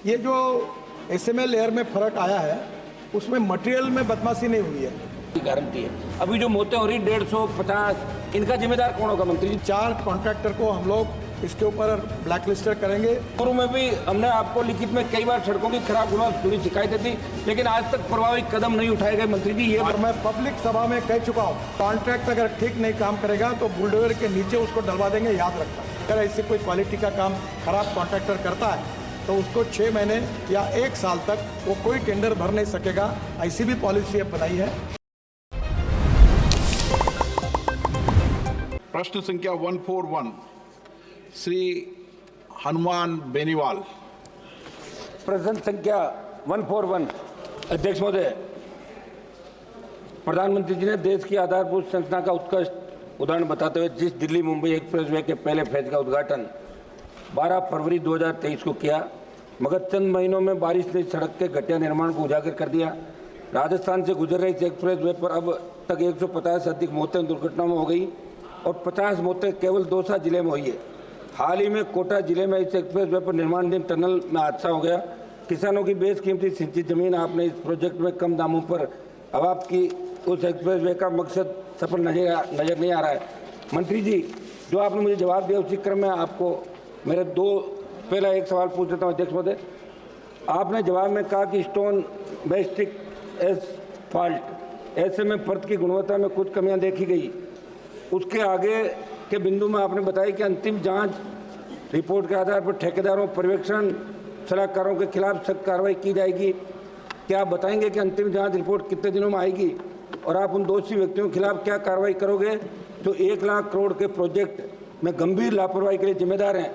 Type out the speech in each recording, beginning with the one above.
ये जो SMA layer में फ़र्क आया है उसमें मटेरियल में बदमाशी नहीं हुई है। गारंटी है। अभी जो मौतें हो रही 150 इनका जिम्मेदार कौन होगा मंत्री जी? 4 कॉन्ट्रैक्टर को हम लोग इसके ऊपर ब्लैक लिस्टेड करेंगे। पूर्व में भी हमने आपको लिखित में कई बार सड़कों की खराब गुणवत्ता जुड़ी शिकायतें दी, लेकिन आज तक प्रभावी कदम नहीं उठाए गए। मंत्री जी, ये और मैं पब्लिक सभा में कह चुका हूँ, कॉन्ट्रैक्ट अगर ठीक नहीं काम करेगा तो बुलडोजर के नीचे उसको डलवा देंगे, याद रखना। अगर ऐसे कोई क्वालिटी का काम खराब कॉन्ट्रैक्टर करता है तो उसको 6 महीने या 1 साल तक वो कोई टेंडर भर नहीं सकेगा। ऐसी भी पॉलिसी अब बनाई है। प्रश्न संख्या 141 श्री हनुमान बेनीवाल। प्रश्न संख्या 141। अध्यक्ष महोदय, प्रधानमंत्री जी ने देश की आधारभूत संरचना का उत्कृष्ट उदाहरण बताते हुए जिस दिल्ली मुंबई एक्सप्रेसवे के पहले फेज का उद्घाटन 12 फरवरी 2023 को किया, मगर चंद महीनों में बारिश ने सड़क के घटिया निर्माण को उजागर कर दिया। राजस्थान से गुजर रही इस एक्सप्रेसवे पर अब तक 150 से अधिक मौतें दुर्घटनाओं में हो गई और 50 मौतें केवल दौसा जिले में हुई है। हाल ही में कोटा जिले में इस एक्सप्रेसवे पर निर्माणाधीन टनल में हादसा हो गया। किसानों की बेशकीमती सिंचित जमीन आपने इस प्रोजेक्ट में कम दामों पर अब आपकी उस एक्सप्रेसवे का मकसद सफल नजर नहीं आ रहा है। मंत्री जी, जो आपने मुझे जवाब दिया उसी क्रम में आपको मेरे पहला एक सवाल पूछ देता हूँ। अध्यक्ष महोदय, आपने जवाब में कहा कि स्टोन बेस्टिक एसफाल्ट ऐसे में परत की गुणवत्ता में कुछ कमियां देखी गई। उसके आगे के बिंदु में आपने बताया कि अंतिम जांच रिपोर्ट के आधार पर ठेकेदारों, पर्यवेक्षण सलाहकारों के खिलाफ सख्त कार्रवाई की जाएगी। क्या आप बताएंगे कि अंतिम जांच रिपोर्ट कितने दिनों में आएगी और आप उन दोषी व्यक्तियों के खिलाफ क्या कार्रवाई करोगे जो 1 लाख करोड़ के प्रोजेक्ट में गंभीर लापरवाही के लिए जिम्मेदार हैं?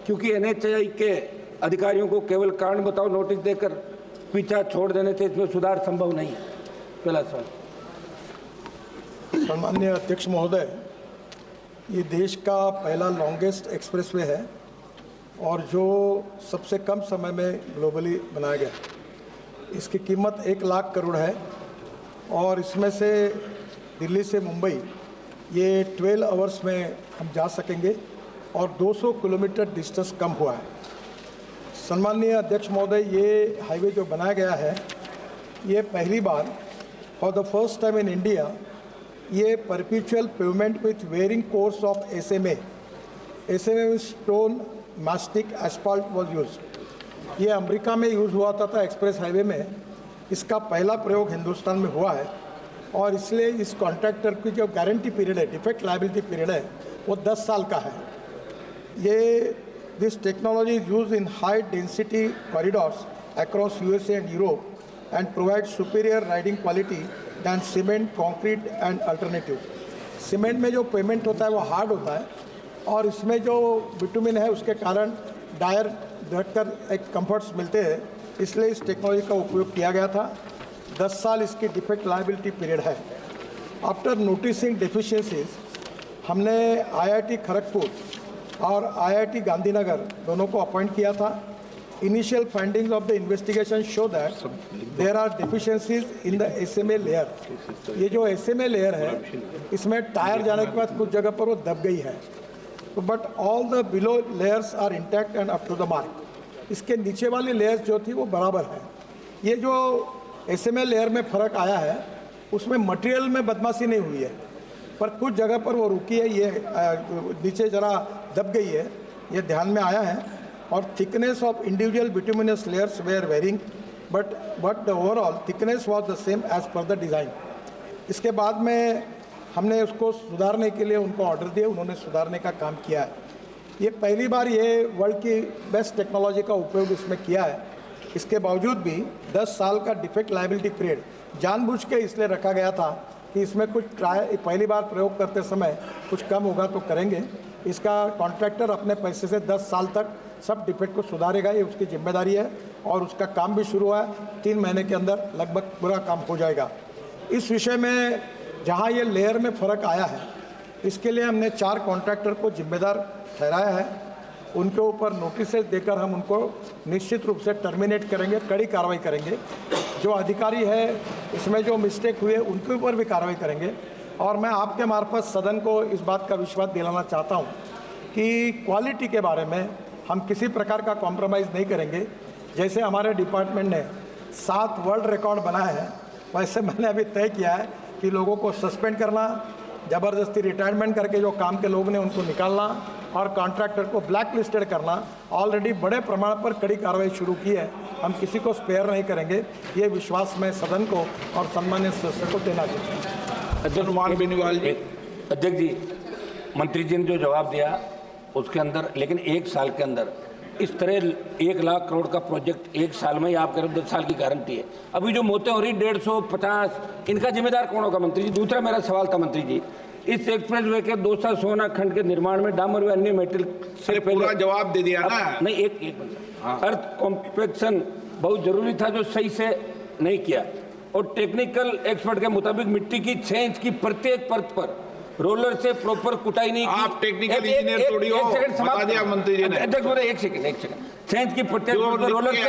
क्योंकि NHAI के अधिकारियों को केवल कारण बताओ नोटिस देकर पीछा छोड़ देने से इसमें सुधार संभव नहीं है। पहला सवाल। सम्माननीय अध्यक्ष महोदय, ये देश का पहला लॉन्गेस्ट एक्सप्रेसवे है और जो सबसे कम समय में ग्लोबली बनाया गया। इसकी कीमत 1 लाख करोड़ है और इसमें से दिल्ली से मुंबई ये 12 आवर्स में हम जा सकेंगे और 200 किलोमीटर डिस्टेंस कम हुआ है। सम्माननीय अध्यक्ष महोदय, ये हाईवे जो बनाया गया है ये पहली बार for the first time in India ये perpetual pavement with wearing course of SMA में stone mastic asphalt was use. ये अमेरिका में यूज़ हुआ था एक्सप्रेस हाईवे में। इसका पहला प्रयोग हिंदुस्तान में हुआ है और इसलिए इस कॉन्ट्रैक्टर की जो गारंटी पीरियड है, डिफेक्ट लायबिलिटी पीरियड है, वो 10 साल का है। This technology is use in high density corridors across USA and Europe and provide superior riding quality than cement, concrete and alternative. Cement में जो पेमेंट होता है वो हार्ड होता है और इसमें जो बिटुमिन है उसके कारण डायर रखकर एक कंफर्ट्स मिलते हैं, इसलिए इस टेक्नोलॉजी का उपयोग किया गया था। 10 साल इसकी डिफेक्ट लायबिलिटी पीरियड है। आफ्टर नोटिसिंग डेफिशिएंसीज हमने IIT खड़गपुर और IIT गांधीनगर दोनों को अपॉइंट किया था। Initial findings of the investigation show that there are deficiencies in the SMA layer. ये जो SMA लेयर है इसमें टायर जाने के बाद कुछ जगह पर वो दब गई है, तो but all the below layers are intact and up to the mark. इसके नीचे वाली लेयर्स जो थी वो बराबर है। ये जो SMA लेयर में फ़र्क आया है उसमें मटेरियल में बदमाशी नहीं हुई है, पर कुछ जगह पर वो रुकी है, ये नीचे ज़रा दब गई है, ये ध्यान में आया है। और thickness of individual bituminous layers were varying but the overall thickness was the same as per the design. इसके बाद में हमने उसको सुधारने के लिए उनको ऑर्डर दिए, उन्होंने सुधारने का काम किया है। ये पहली बार ये वर्ल्ड की बेस्ट टेक्नोलॉजी का उपयोग इसमें किया है। इसके बावजूद भी 10 साल का डिफेक्ट लायबिलिटी पीरियड जानबूझ के इसलिए रखा गया था कि इसमें कुछ पहली बार प्रयोग करते समय कुछ कम होगा तो करेंगे। इसका कॉन्ट्रैक्टर अपने पैसे से 10 साल तक सब डिफेक्ट को सुधारेगा, ये उसकी जिम्मेदारी है और उसका काम भी शुरू हुआ है। 3 महीने के अंदर लगभग पूरा काम हो जाएगा। इस विषय में जहाँ ये लेयर में फ़र्क आया है इसके लिए हमने 4 कॉन्ट्रैक्टर को जिम्मेदार ठहराया है। उनके ऊपर नोटिसेज देकर हम उनको निश्चित रूप से टर्मिनेट करेंगे, कड़ी कार्रवाई करेंगे। जो अधिकारी है इसमें जो मिस्टेक हुए उनके ऊपर भी कार्रवाई करेंगे। और मैं आपके मार्फत सदन को इस बात का विश्वास दिलाना चाहता हूं कि क्वालिटी के बारे में हम किसी प्रकार का कॉम्प्रोमाइज़ नहीं करेंगे। जैसे हमारे डिपार्टमेंट ने 7 वर्ल्ड रिकॉर्ड बनाए हैं, वैसे मैंने अभी तय किया है कि लोगों को सस्पेंड करना, ज़बरदस्ती रिटायरमेंट करके जो काम के लोग ने उनको निकालना और कॉन्ट्रैक्टर को ब्लैक लिस्टेड करना। ऑलरेडी बड़े प्रमाण पर कड़ी कार्रवाई शुरू की है, हम किसी को स्पेयर नहीं करेंगे। ये विश्वास मैं सदन को और सम्मानित सदस्य को देना चाहता हूँ। हनुमान बेनीवाल जी। अध्यक्ष जी, मंत्री जी ने जो जवाब दिया उसके अंदर, लेकिन 1 साल के अंदर इस तरह 1 लाख करोड़ का प्रोजेक्ट 1 साल में ही आप करें, 10 साल की गारंटी है। अभी जो मौतें हो रही 150, इनका जिम्मेदार कौन होगा मंत्री जी? दूसरा मेरा सवाल था मंत्री जी, इस एक्सप्रेस वे के 200 सोना खंड के निर्माण में डामर व अन्य मेटेरियल से पूरा जवाब दे दिया ना। नहीं, एक अर्थ कॉम्पैक्शन बहुत जरूरी था जो सही से नहीं किया, और टेक्निकल एक्सपर्ट के मुताबिक मिट्टी की 6 इंच की प्रत्येक परत पर रोलर से प्रॉपर कुटाई नहीं की। आप टेक्निकल इंजीनियर थोड़ी हो, बता दिया मंत्री जी ने। अध्यक्ष बोले एक सेकंड 6 इंच की प्रत्येक परत पर रोलर से,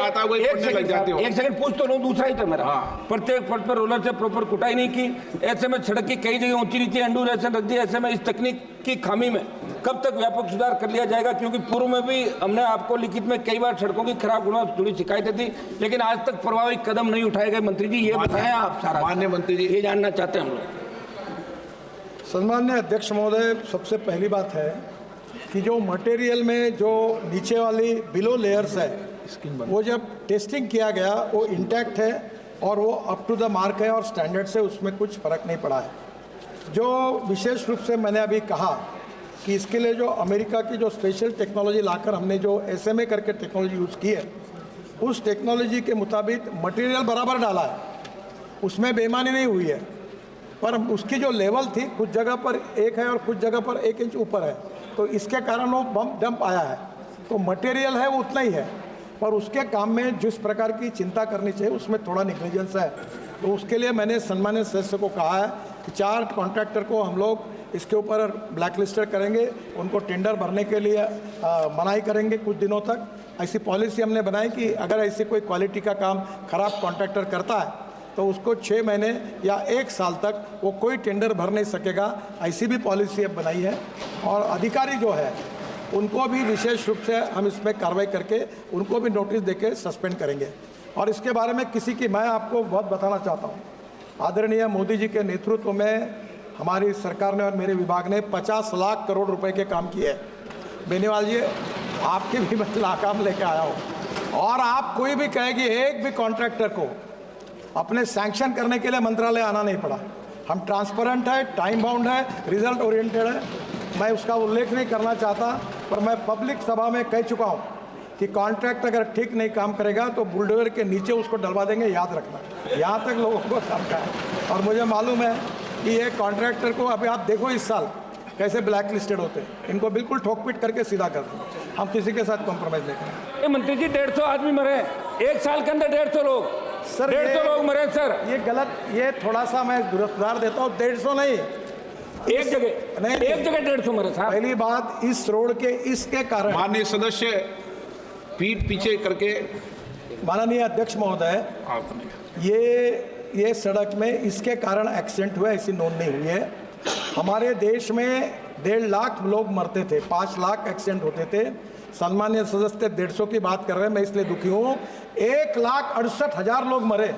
एक सेकंड पूछ तो लो, दूसरा ही तो मेरा। प्रत्येक परत पर रोलर से प्रॉपर कुटाई नहीं की। ऐसे में सड़क की कई जगह ऊंची नीची एंडूरेशन रख दी। ऐसे में इस तकनीक की खामी में कब तक व्यापक सुधार कर लिया जाएगा? क्योंकि पूर्व में भी हमने आपको लिखित में कई बार सड़कों की खराब गुणवत्ता जुड़ी शिकायतें थी, लेकिन आज तक प्रभावी कदम नहीं उठाए गए। मंत्री जी ये बताएं आप सारा, माननीय मंत्री जी, ये जानना चाहते हैं हम लोग। सम्मान्य अध्यक्ष महोदय, सबसे पहली बात है कि जो मटेरियल में जो नीचे वाली बिलो लेयर्स है, वो जब टेस्टिंग किया गया वो इंटैक्ट है और वो अप टू द मार्क है और स्टैंडर्ड से उसमें कुछ फ़र्क नहीं पड़ा है। जो विशेष रूप से मैंने अभी कहा कि इसके लिए जो अमेरिका की जो स्पेशल टेक्नोलॉजी लाकर हमने जो SMA करके टेक्नोलॉजी यूज़ की है, उस टेक्नोलॉजी के मुताबिक मटेरियल बराबर डाला है, उसमें बेईमानी नहीं हुई है। पर उसकी जो लेवल थी कुछ जगह पर 1 है और कुछ जगह पर 1 इंच ऊपर है, तो इसके कारण वो डंप आया है। तो मटेरियल है वो उतना ही है, पर उसके काम में जिस प्रकार की चिंता करनी चाहिए उसमें थोड़ा निग्लिजेंस है। तो उसके लिए मैंने सम्मानित सदस्य को कहा है कि 4 कॉन्ट्रैक्टर को हम लोग इसके ऊपर ब्लैक लिस्टेड करेंगे, उनको टेंडर भरने के लिए मनाही करेंगे कुछ दिनों तक। ऐसी पॉलिसी हमने बनाई कि अगर ऐसी कोई क्वालिटी का काम खराब कॉन्ट्रैक्टर करता है तो उसको 6 महीने या 1 साल तक वो कोई टेंडर भर नहीं सकेगा। ऐसी भी पॉलिसी अब बनाई है, और अधिकारी जो है उनको भी विशेष रूप से हम इसमें कार्रवाई करके उनको भी नोटिस देके सस्पेंड करेंगे। और इसके बारे में किसी की, मैं आपको बहुत बताना चाहता हूँ, आदरणीय मोदी जी के नेतृत्व में हमारी सरकार ने और मेरे विभाग ने 50 लाख करोड़ रुपए के काम किए। बेनीवाल जी, आपके भी मैं नाकाम लेके आया हूँ, और आप कोई भी कहे कि एक भी कॉन्ट्रैक्टर को अपने सैंक्शन करने के लिए मंत्रालय आना नहीं पड़ा। हम ट्रांसपेरेंट है, टाइम बाउंड है, रिजल्ट ओरिएंटेड है। मैं उसका उल्लेख नहीं करना चाहता, पर मैं पब्लिक सभा में कह चुका हूँ कि कॉन्ट्रैक्ट अगर ठीक नहीं काम करेगा तो बुलडोजर के नीचे उसको डलवा देंगे, याद रखना। यहाँ तक लोगों को समझा है, और मुझे मालूम है कि ये कॉन्ट्रैक्टर को अभी आप देखो इस साल कैसे ब्लैक लिस्टेड होते हैं, इनको बिल्कुल ठोक-पीट करके सीधा कर दें। हम किसी के साथ कॉम्प्रोमाइज़ नहीं करेंगे। मंत्री जी 150 आदमी मरे 1 साल के अंदर, 150 लोग सर, 150 लोग मरे सर। ये गलत, ये थोड़ा सा मैं सुधार देता हूँ, 150 नहीं, एक जगह नहीं, एक जगह 150 मरे साहब। पहली बात, इस रोड के इसके कारण, माननीय सदस्य पीठ पीछे करके, माननीय अध्यक्ष महोदय, ये सड़क में इसके कारण एक्सीडेंट हुआ, ऐसी नोंद नहीं हुई है। हमारे देश में 1.5 लाख लोग मरते थे, 5 लाख एक्सीडेंट होते थे। सम्मान्य सदस्य 150 की बात कर रहे हैं, मैं इसलिए दुखी हूँ। 1,68,000 लोग मरे,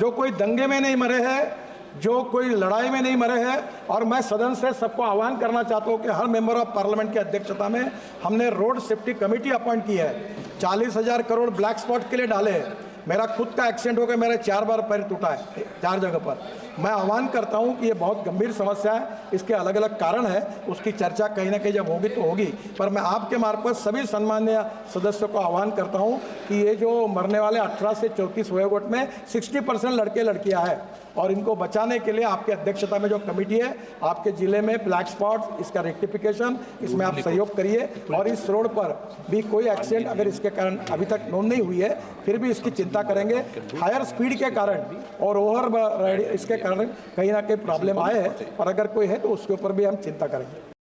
जो कोई दंगे में नहीं मरे हैं, जो कोई लड़ाई में नहीं मरे हैं। और मैं सदन से सबको आह्वान करना चाहता हूँ कि हर मेंबर ऑफ पार्लियामेंट की अध्यक्षता में हमने रोड सेफ्टी कमेटी अपॉइंट की है। 40,000 करोड़ ब्लैक स्पॉट के लिए डाले हैं। मेरा खुद का एक्सीडेंट हो गया, मेरा 4 बार पैर टूटा है 4 जगह पर। मैं आह्वान करता हूं कि ये बहुत गंभीर समस्या है, इसके अलग अलग कारण है, उसकी चर्चा कहीं ना कहीं जब होगी तो होगी। पर मैं आपके मार्फत सभी सम्माननीय सदस्यों को आह्वान करता हूं कि ये जो मरने वाले 18 से 34 वयोगोट में 60% लड़के लड़कियां हैं, और इनको बचाने के लिए आपकी अध्यक्षता में जो कमेटी है, आपके जिले में ब्लैक स्पॉट, इसका रेक्टिफिकेशन, इसमें आप सहयोग करिए। और इस रोड पर भी कोई एक्सीडेंट अगर इसके कारण अभी तक नोंद नहीं हुई है, फिर भी इसकी चिंता करेंगे। हायर स्पीड के कारण और ओवर इसके कारण कहीं ना कहीं प्रॉब्लम आए हैं, और अगर कोई है तो उसके ऊपर भी हम चिंता करेंगे।